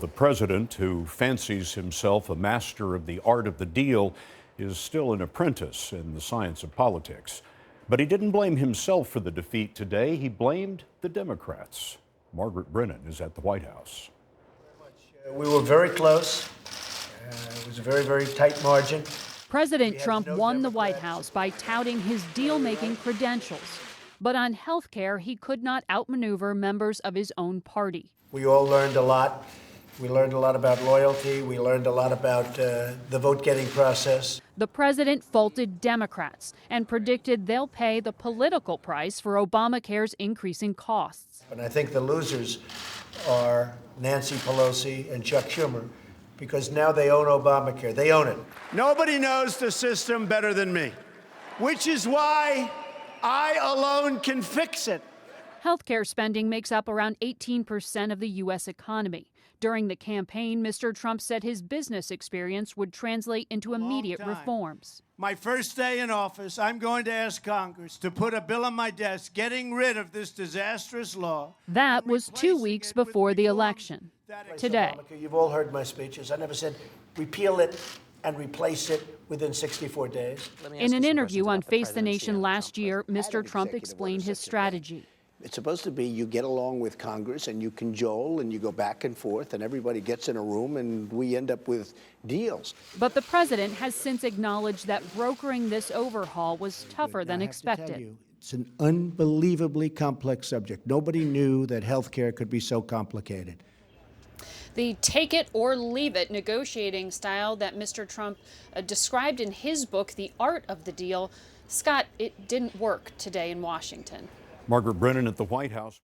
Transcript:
The president, who fancies himself a master of the art of the deal, is still an apprentice in the science of politics. But he didn't blame himself for the defeat today. He blamed the Democrats. Margaret Brennan is at the White House. We were very close. It was a very, very tight margin. President Trump won the White House by touting his deal-making credentials. But on health care, he could not outmaneuver members of his own party. We all learned a lot. We learned a lot about loyalty. We learned a lot about the vote-getting process. The president faulted Democrats and predicted they'll pay the political price for Obamacare's increasing costs. And I think the losers are Nancy Pelosi and Chuck Schumer, because now they own Obamacare. They own it. Nobody knows the system better than me, which is why I alone can fix it. Healthcare spending makes up around 18% of the U.S. economy. During the campaign, Mr. Trump said his business experience would translate into immediate reforms. My first day in office, I'm going to ask Congress to put a bill on my desk getting rid of this disastrous law. That was 2 weeks before the election. Today, you've all heard my speeches. I never said repeal it and replace it within 64 days. In an interview on Face the Nation last year, Mr. Trump explained his strategy. It's supposed to be you get along with Congress and you cajole and you go back and forth and everybody gets in a room and we end up with deals. But the president has since acknowledged that brokering this overhaul was tougher than expected. It's an unbelievably complex subject. Nobody knew that health care could be so complicated. The take it or leave it negotiating style that Mr. Trump described in his book, The Art of the Deal, Scott, it didn't work today in Washington. Margaret Brennan at the White House.